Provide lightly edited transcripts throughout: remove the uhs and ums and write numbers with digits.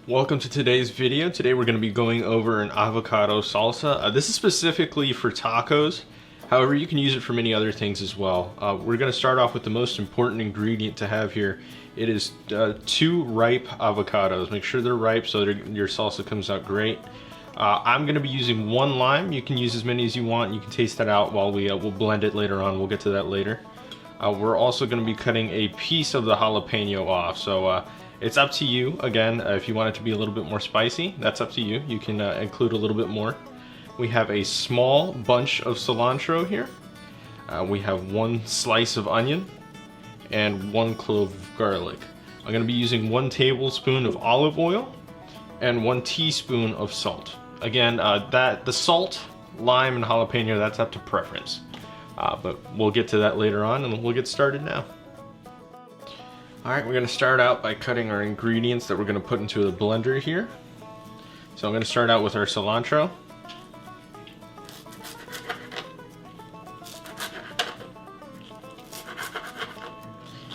Welcome to today's video. Today we're going to be going over an avocado salsa. This is specifically for tacos. However, you can use it for many other things as well. We're going to start off with the most important ingredient to have here. It is 2 ripe avocados. Make sure they're ripe so your salsa comes out great. I'm going to be using 1 lime. You can use as many as you want. You can taste that out while we'll blend it later on. We'll get to that later. We're also going to be cutting a piece of the jalapeno off. So it's up to you. Again, if you want it to be a little bit more spicy, that's up to you. You can include a little bit more. We have a small bunch of cilantro here. We have 1 slice of onion and 1 clove of garlic. I'm going to be using 1 tablespoon of olive oil and 1 teaspoon of salt. Again, the salt, lime, and jalapeno, that's up to preference. But we'll get to that later on, and we'll get started now. Alright, we're going to start out by cutting our ingredients that we're going to put into the blender here. So I'm going to start out with our cilantro.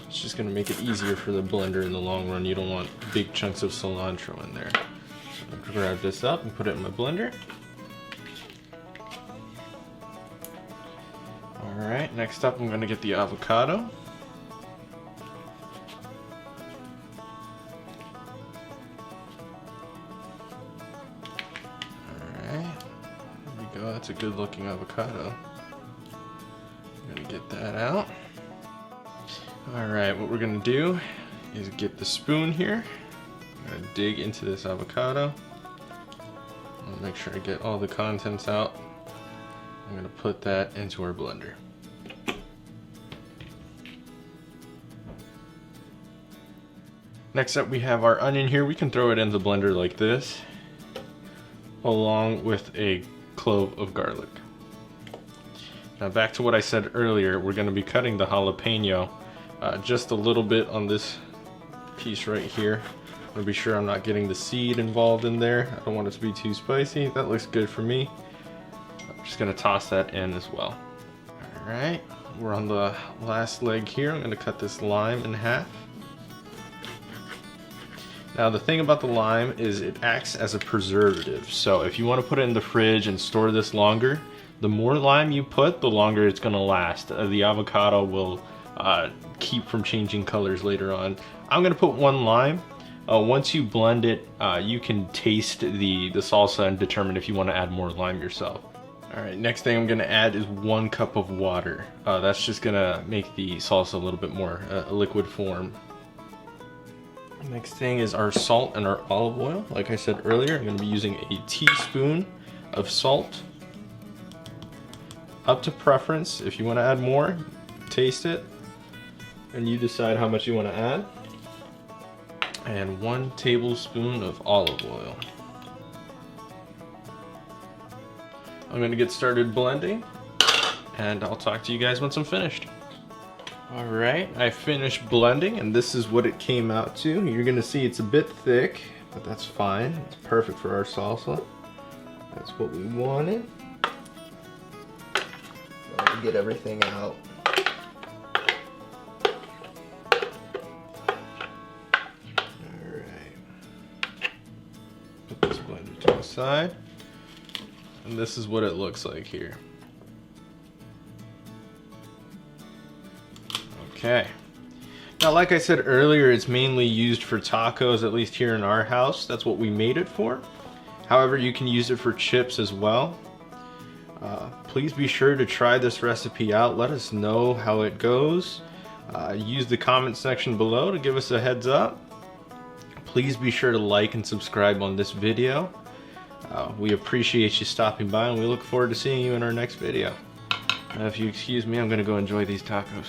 It's just going to make it easier for the blender in the long run. You don't want big chunks of cilantro in there. So I'm going to grab this up and put it in my blender. Alright, next up I'm going to get the avocado. That's a good looking avocado. I'm gonna get that out. Alright, what we're gonna do is get the spoon here. I'm gonna dig into this avocado. I'll make sure I get all the contents out. I'm gonna put that into our blender. Next up we have our onion here. We can throw it in the blender like this, along with a clove of garlic. Now back to what I said earlier, we're going to be cutting the jalapeno just a little bit on this piece right here. I'm going to be sure I'm not getting the seed involved in there. I don't want it to be too spicy. That looks good for me. I'm just going to toss that in as well. Alright, we're on the last leg here. I'm going to cut this lime in half. Now the thing about the lime is it acts as a preservative, so if you want to put it in the fridge and store this longer, the more lime you put, the longer it's going to last. The avocado will keep from changing colors later on. I'm going to put 1 lime. Once you blend it, you can taste the salsa and determine if you want to add more lime yourself. Alright, next thing I'm going to add is 1 cup of water. That's just going to make the salsa a little bit more liquid form. Next thing is our salt and our olive oil. Like I said earlier, I'm going to be using a teaspoon of salt. Up to preference. If you want to add more, taste it, and you decide how much you want to add. And 1 tablespoon of olive oil. I'm going to get started blending, and I'll talk to you guys once I'm finished. Alright, I finished blending and this is what it came out to. You're going to see it's a bit thick, but that's fine. It's perfect for our salsa. That's what we wanted. I'll get everything out. Alright. Put this blender to the side. And this is what it looks like here. Okay. Now, like I said earlier, it's mainly used for tacos, at least here in our house. That's what we made it for. However, you can use it for chips as well. Please be sure to try this recipe out. Let us know how it goes. Use the comment section below to give us a heads up. Please be sure to like and subscribe on this video. We appreciate you stopping by, and we look forward to seeing you in our next video. If you excuse me, I'm going to go enjoy these tacos.